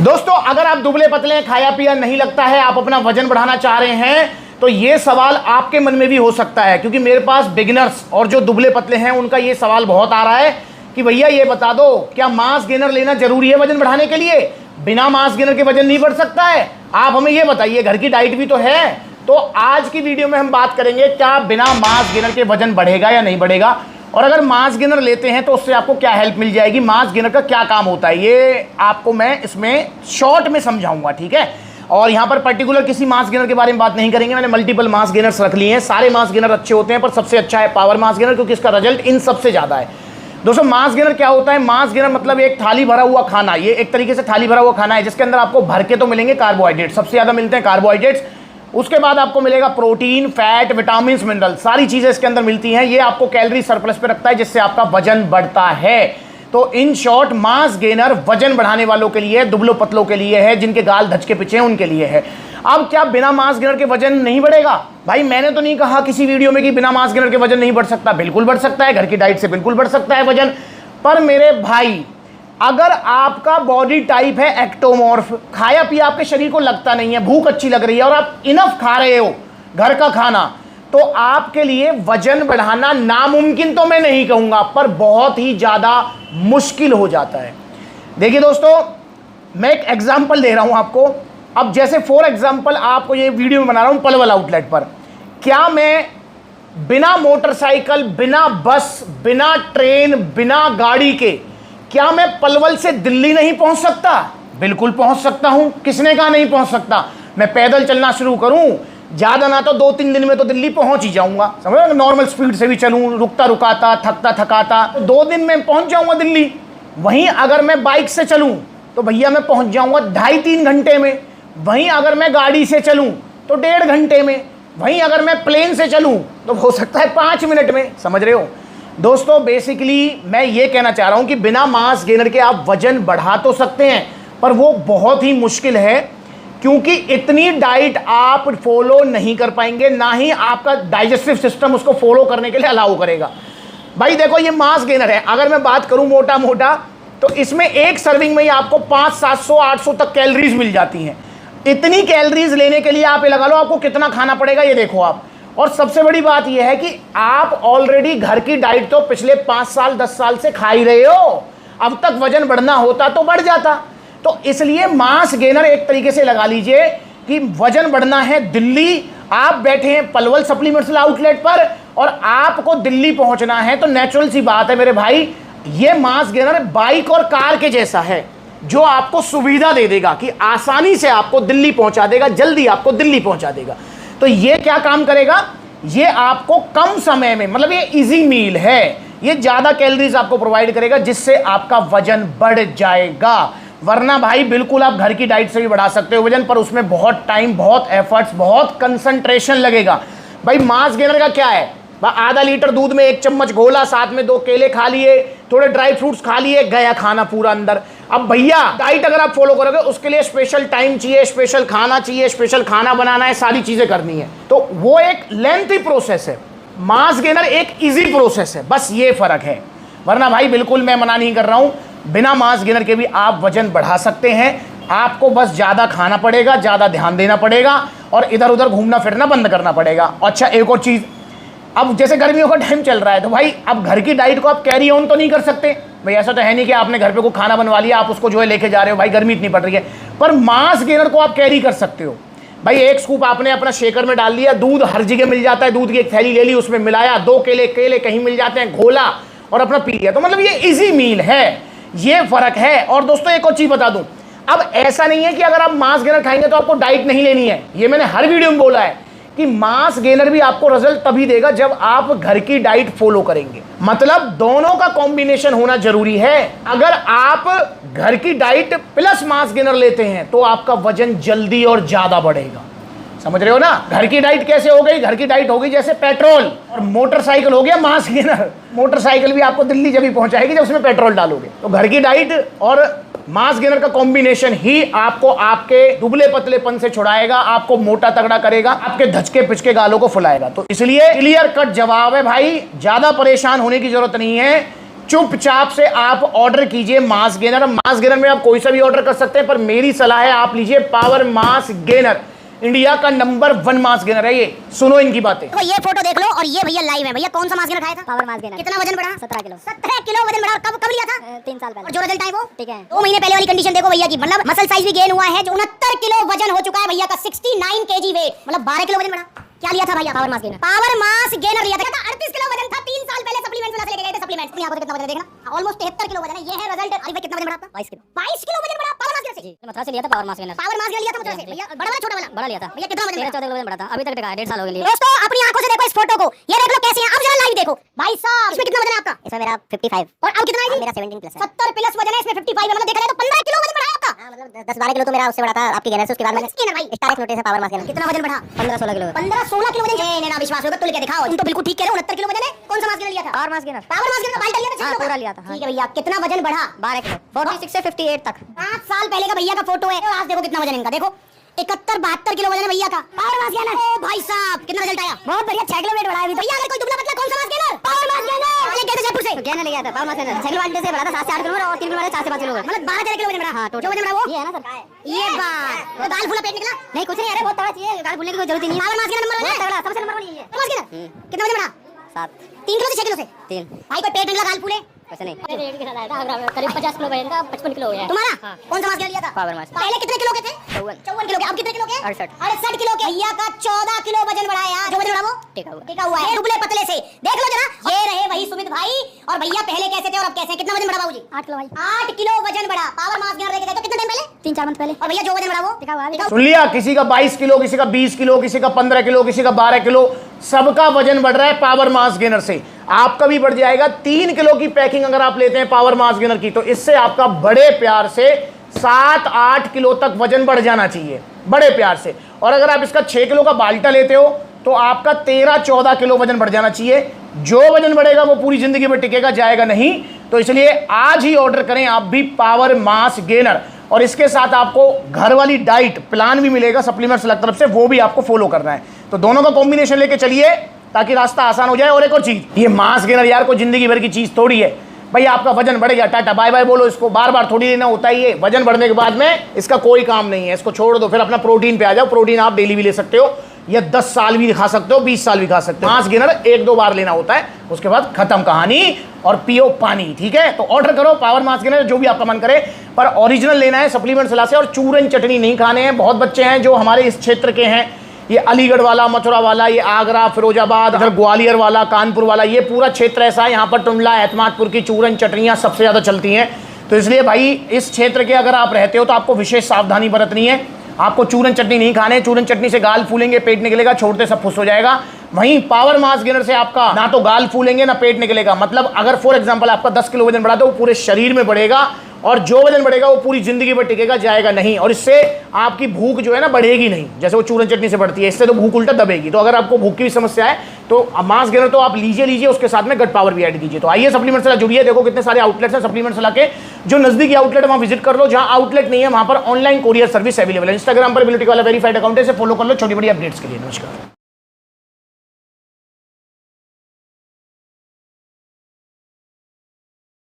दोस्तों अगर आप दुबले पतले खाया पिया नहीं लगता है, आप अपना वजन बढ़ाना चाह रहे हैं, तो ये सवाल आपके मन में भी हो सकता है, क्योंकि मेरे पास बिगिनर्स और जो दुबले पतले हैं उनका ये सवाल बहुत आ रहा है कि भैया ये बता दो, क्या मास गेनर लेना जरूरी है वजन बढ़ाने के लिए? बिना मास गेनर के वजन नहीं बढ़ सकता है? आप हमें ये बताइए, घर की डाइट भी तो है। तो आज की वीडियो में हम बात करेंगे क्या बिना मास गेनर के वजन बढ़ेगा या नहीं बढ़ेगा, और अगर मास गेनर लेते हैं तो उससे आपको क्या हेल्प मिल जाएगी, मास गेनर का क्या काम होता है, ये आपको मैं इसमें शॉर्ट में समझाऊंगा, ठीक है। और यहाँ पर पर्टिकुलर किसी मास गेनर के बारे में बात नहीं करेंगे, मैंने मल्टीपल मास गेनर्स रख लिए हैं। सारे मास गेनर अच्छे होते हैं, पर सबसे अच्छा है पावर मास गेनर, क्योंकि इसका रिजल्ट इन सबसे ज़्यादा है। दोस्तों मास गेनर क्या होता है? मास गेनर मतलब एक थाली भरा हुआ खाना, ये एक तरीके से थाली भरा हुआ खाना है जिसके अंदर आपको भर के तो मिलेंगे कार्बोहाइड्रेट, सबसे ज़्यादा मिलते हैं कार्बोहाइड्रेट्स, उसके बाद आपको मिलेगा प्रोटीन, फैट, विटामिन, मिनरल, सारी चीजें इसके अंदर मिलती हैं। ये आपको कैलोरी सरप्लस पे रखता है जिससे आपका वजन बढ़ता है। तो इन शॉर्ट मास गेनर वजन बढ़ाने वालों के लिए, दुबलो पतलों के लिए है, जिनके गाल धच के पीछे उनके लिए है। अब क्या बिना मास गेनर के वजन नहीं बढ़ेगा? भाई मैंने तो नहीं कहा किसी वीडियो में कि बिना मास गेनर के वजन नहीं बढ़ सकता, बिल्कुल बढ़ सकता है, घर की डाइट से बिल्कुल बढ़ सकता है वजन। पर मेरे भाई अगर आपका बॉडी टाइप है एक्टोमॉर्फ, खाया पिया आपके शरीर को लगता नहीं है, भूख अच्छी लग रही है और आप इनफ खा रहे हो घर का खाना, तो आपके लिए वजन बढ़ाना नामुमकिन तो मैं नहीं कहूंगा, पर बहुत ही ज्यादा मुश्किल हो जाता है। देखिए दोस्तों, मैं एक एग्जांपल दे रहा हूं आपको। अब जैसे फॉर एग्जांपल आपको ये वीडियो में बना रहा हूं पलवल आउटलेट पर, क्या मैं बिना मोटरसाइकिल, बिना बस, बिना ट्रेन, बिना गाड़ी के क्या मैं पलवल से दिल्ली नहीं पहुंच सकता? बिल्कुल पहुंच सकता हूं। किसने कहा नहीं पहुंच सकता? मैं पैदल चलना शुरू करूं, ज्यादा ना तो 2-3 दिन में तो दिल्ली पहुंच ही जाऊंगा, समझो। नॉर्मल स्पीड से भी चलूं, रुकता रुकाता, थकता थकाता, 2 दिन में पहुंच जाऊंगा दिल्ली। वहीं अगर मैं बाइक से चलूं तो भैया मैं पहुंच जाऊंगा 2.5-3 घंटे में। वहीं अगर मैं गाड़ी से चलूं तो 1.5 घंटे में। वहीं अगर मैं प्लेन से चलूं तो हो सकता है 5 मिनट में, समझ रहे हो दोस्तों। बेसिकली मैं ये कहना चाह रहा हूं कि बिना मास गेनर के आप वजन बढ़ा तो सकते हैं, पर वो बहुत ही मुश्किल है, क्योंकि इतनी डाइट आप फॉलो नहीं कर पाएंगे, ना ही आपका डाइजेस्टिव सिस्टम उसको फॉलो करने के लिए अलाउ करेगा। भाई देखो, ये मास गेनर है, अगर मैं बात करूं मोटा मोटा तो इसमें एक सर्विंग में ही आपको 500-700-800 तक कैलोरीज मिल जाती हैं। इतनी कैलोरीज लेने के लिए आप ये लगा लो आपको कितना खाना पड़ेगा, ये देखो आप। और सबसे बड़ी बात यह है कि आप ऑलरेडी घर की डाइट तो पिछले 5 साल 10 साल से खा ही रहे हो, अब तक वजन बढ़ना होता तो बढ़ जाता। तो इसलिए मास गेनर एक तरीके से लगा लीजिए कि वजन बढ़ना है दिल्ली, आप बैठे हैं पलवल सप्लीमेंट्स आउटलेट पर और आपको दिल्ली पहुंचना है, तो नेचुरल सी बात है मेरे भाई, ये मास गेनर बाइक और कार के जैसा है, जो आपको सुविधा दे देगा कि आसानी से आपको दिल्ली पहुंचा देगा, जल्दी आपको दिल्ली पहुंचा देगा। तो ये क्या काम करेगा? ये आपको कम समय में, मतलब ये इजी मील है, ये ज्यादा कैलोरीज आपको प्रोवाइड करेगा जिससे आपका वजन बढ़ जाएगा। वरना भाई बिल्कुल आप घर की डाइट से भी बढ़ा सकते हो वजन, पर उसमें बहुत टाइम, बहुत एफर्ट्स, बहुत कंसंट्रेशन लगेगा। भाई मास गेनर का क्या है? आधा लीटर दूध में 1 चम्मच घोला, साथ में 2 केले खा लिए, थोड़े ड्राई फ्रूट्स खा लिए, गया खाना पूरा अंदर। अब भैया डाइट अगर आप फॉलो करोगे उसके लिए स्पेशल टाइम चाहिए, स्पेशल खाना चाहिए, स्पेशल खाना बनाना है, सारी चीजें करनी है, तो वो एक लेंथी प्रोसेस है। मास गेनर एक इजी प्रोसेस है, बस ये फर्क है। वरना भाई बिल्कुल मैं मना नहीं कर रहा हूं, बिना मास गेनर के भी आप वजन बढ़ा सकते हैं। आपको बस ज्यादा खाना पड़ेगा, ज्यादा ध्यान देना पड़ेगा और इधर उधर घूमना फिरना बंद करना पड़ेगा। अच्छा एक और चीज, अब जैसे गर्मियों का टाइम चल रहा है, तो भाई अब घर की डाइट को आप कैरी ऑन तो नहीं कर सकते। भाई ऐसा तो है नहीं कि आपने घर पे को खाना बनवा लिया, आप उसको जो है लेके जा रहे हो, भाई गर्मी इतनी पड़ रही है, पर मास गेनर को आप कैरी कर सकते हो। भाई 1 स्कूप आपने अपना शेकर में डाल लिया, दूध हर जगह मिल जाता है, दूध की एक थैली ले ली, उसमें मिलाया, 2 केले कहीं मिल जाते हैं, घोला और अपना पी लिया। तो मतलब ये इजी मील है, ये फर्क है। और दोस्तों एक और चीज बता दूं, अब ऐसा नहीं है कि अगर आप मास गेनर खाएंगे तो आपको डाइट नहीं लेनी है, ये मैंने हर वीडियो में बोला है कि मास गेनर भी आपको रिजल्ट तभी देगा जब आप घर की डाइट फॉलो करेंगे। मतलब दोनों का कॉम्बिनेशन होना जरूरी है। अगर आप घर की डाइट प्लस मास गेनर लेते हैं तो आपका वजन जल्दी और ज्यादा बढ़ेगा, समझ रहे हो ना। घर की डाइट कैसे हो गई? घर की डाइट हो गई जैसे पेट्रोल, और मोटरसाइकिल हो गया मास गेनर। मोटरसाइकिल भी आपको दिल्ली जब भी पहुंचाएगी जब उसमें पेट्रोल डालोगे। तो घर की डाइट और मास गेनर का कॉम्बिनेशन ही आपको आपके दुबले पतलेपन से छुड़ाएगा, आपको मोटा तगड़ा करेगा, आपके धचके पिचके गालों को फुलाएगा। तो इसलिए क्लियर कट जवाब है भाई, ज्यादा परेशान होने की जरूरत नहीं है। चुपचाप से आप ऑर्डर कीजिए मास गेनर। मास गेनर में आप कोई सा भी ऑर्डर कर सकते हैं, पर मेरी सलाह है आप लीजिए पावर मास गेनर। इंडिया का नंबर 1 मास गेनर है ये। सुनो इनकी बातें। तो ये फोटो देख लो और ये भैया लाइव है। भैया कौन सा मास गेनर खाया था? Power mass gainer. कितना वजन बढ़ा? 17 किलो। 17 किलो वजन बढ़ा। कब लिया था? 3 साल पहले। और जो रिजल्ट है वो ठीक है। 2 महीने पहले वाली कंडीशन देखो भैया की, मतलब मसल साइज भी गेन हुआ है। जो 69 किलो वजन हो चुका है भैया का, 69 केजी वेट, मतलब 12 किलो वजन बढ़ा। क्या लिया था भैया? Power mass gainer. Power mass gainer लिया था। 38 किलो वजन था 3 साल पहले। सप्लीमेंट्स वाला से लेके गए थे सप्लीमेंट्स। यहां पर कितना वजन देखना, ऑलमोस्ट 73 किलो वजन है। ये है रिजल्ट। अरे भाई कितना वजन बढ़ा आपका? 22 किलो। 22 किलो वजन बढ़ा पावर मास गेनर से। जी मथुरा से लिया था power mass gainer. Power mass gainer लिया था मथुरा से भैया। बड़ा वाला छोटा वाला? बड़ा लिया था भैया। कितना वजन? 14 किलो वजन बढ़ा था। अभी तक टिका है, 1.5 साल हो गए लिए। दोस्तों अपनी आंखों से देखो इस फोटो को, ये देख लो कैसे है। अब जरा लाइव देखो भाई साहब, इसमें कितना वजन है आपका? इसमें मेरा 55। और अब कितना है? मेरा 17 प्लस है। 70 प्लस वजन है, इसमें 55 है, मतलब देखा जाए तो 15 किलो वजन बढ़ा है आपका। हां मतलब 10-12 किलो तो मेरा उससे बढ़ा था आपकी गेनर से। उसके बाद मैंने गेनर भाई स्टार एक्स नोटिस है पावर मास गेनर। कितना वजन बढ़ा? 15-16 किलो। 15-16 किलो वजन। ये ना विश्वास होगा, तुल के दिखाओ। तुम तो बिल्कुल ठीक कह रहे हो। 69 किलो वजन है। कौन सा मास गेनर लिया था? Power mass gainer. Power mass gainer Balta लिया था? हां पूरा लिया था। ठीक है भैया। कितना वजन बढ़ा? 12 किलो। 46 से 58 तक। 5 साल पहले का भैया का फोटो है। आज देखो कितना वजन इनका, देखो 71-72 किलो वजन है भैया का। Power mass gainer. ओ भाई साहब कितना रिजल्ट आया? बहुत बढ़िया, 6 किलो वेट बढ़ाया अभी। भैया अगर कोई दुबला पतला, कौन सा mass gainer? Power mass gainer. वाले गए थे जयपुर से, गेनर ले गया था पावर मास गेनर। 6 किलो वाले से बढ़ा था 7 से 8 किलो और 3 किलो वाले 4 से 5 किलो, मतलब 12-13 किलो वजन बढ़ा। हां जो वजन बढ़ा वो ये है ना सर। ये बात वो दाल फूला पेट निकला? नहीं कुछ नहीं, अरे बहुत तगड़ा चाहिए, दाल फूलने की कोई जरूरत ही नहीं। पावर मास गेनर नंबर 1 है, तगड़ा सबसे नंबर 1 यही है पावर मास गेनर। कितना वजन बढ़ा? 7। 3 किलो से 6 किलो से 3। भाई कोई पेट निकला, दाल फूले? वैसे नहीं, रेट के साथ आया था करीब 50 किलो वजन था, 55 किलो हो गया तुम्हारा। हाँ। कौन सा मास गेनर लिया था? Power mass. पहले कितने किलो के थे? 54 किलो के। अब कितने किलो के? 68 किलो के। भैया का 14 किलो वजन बढ़ाया। जो वजन बढ़ा वो टिका हुआ है दुबले पतले से। देख लो जरा, ये रहे वही सुमित भाई। और भैया पहले कैसे थे और अब कैसे? कितना वजन बढ़ा बाबूजी? 8 किलो भाई। 8 किलो वजन बढ़ा। पावर मास गेनर लेके गए तो कितने टाइम पहले? 3-4 मंथ पहले। और भैया जो वजन बढ़ा वो टिका हुआ है। सुन लिया, किसी का 22 किलो, किसी का 20 किलो, किसी का 15 किलो, किसी का 12 किलो, सबका वजन बढ़ रहा है पावर मास गेनर से। आपका भी बढ़ जाएगा। 3 किलो की पैकिंग अगर आप लेते हैं पावर मास गेनर की, तो इससे आपका बड़े प्यार से 7-8 किलो तक वजन बढ़ जाना चाहिए, बड़े प्यार से। और अगर आप इसका 6 किलो का बाल्टा लेते हो तो आपका 13-14 किलो वजन बढ़ जाना चाहिए। जो वजन बढ़ेगा वो पूरी जिंदगी में टिकेगा, जाएगा नहीं। तो इसलिए आज ही ऑर्डर करें आप भी पावर मास गेनर। और इसके साथ आपको घर वाली डाइट प्लान भी मिलेगा सप्लीमेंट्स अलग तरफ से, वो भी आपको फॉलो करना है। तो दोनों का कॉम्बिनेशन लेके चलिए ताकि रास्ता आसान हो जाए। और एक और चीज, ये मास गेनर यार कोई जिंदगी भर की चीज थोड़ी है भाई। आपका वजन बढ़ गया, टाटा बाय बाय बोलो, इसको बार बार थोड़ी लेना होता है। ये वजन बढ़ने के बाद में इसका कोई काम नहीं है, इसको छोड़ दो, फिर अपना प्रोटीन पे आ जाओ। प्रोटीन आप डेली भी ले सकते हो, या 10 साल भी खा सकते हो, 20 साल भी खा सकते हो। मास गेनर 1-2 बार लेना होता है, उसके बाद खत्म कहानी। और पियो पानी, ठीक है। तो ऑर्डर करो पावर मास गेनर, जो भी आपका मन करे, पर ओरिजिनल लेना है सप्लीमेंट सलाह से। और चूरन चटनी नहीं खाने हैं। बहुत बच्चे हैं जो हमारे इस क्षेत्र के हैं, ये अलीगढ़ वाला, मथुरा वाला, ये आगरा, फिरोजाबाद, इधर ग्वालियर वाला, कानपुर वाला, ये पूरा क्षेत्र ऐसा है। यहाँ पर टुंडला, एतमादपुर की चूरन चटनियाँ सबसे ज़्यादा चलती हैं। तो इसलिए भाई इस क्षेत्र के अगर आप रहते हो तो आपको विशेष सावधानी बरतनी है। आपको चूरन चटनी नहीं खाने। चूरन चटनी से गाल फूलेंगे, पेट निकलेगा, छोड़ते सब फुस हो जाएगा। वहीं पावर मास गेनर से आपका ना तो गाल फूलेंगे ना पेट निकलेगा। मतलब अगर फॉर एग्जांपल आपका 10 किलो वजन बढ़ा तो वो पूरे शरीर में बढ़ेगा, और जो वजन बढ़ेगा वो पूरी जिंदगी में टिकेगा, जाएगा नहीं। और इससे आपकी भूख जो है ना बढ़ेगी नहीं, जैसे वो चूरन चटनी से बढ़ती है, इससे तो भूख उल्टा दबेगी। तो अगर आपको भूख की भी समस्या है तो मास गेनर तो आप लीजिए, उसके साथ में गट पावर भी ऐड कीजिए। तो आइए सप्लीमेंट सलाह जुड़िए। देखो कितने सारे आउटलेट्स हैं सप्लीमेंट सलाह के। जो नजदीकी आउटलेट है वहाँ विजिट कर लो, जहाँ आउटलेट नहीं है वहाँ पर ऑनलाइन कोरियर सर्विस अवेलेबल है। इंस्टाग्राम पर बिलिटी वाला वेरीफाइड अकाउंट है, फॉलो कर लो छोटी बड़ी अपडेट्स के लिए। नमस्कार।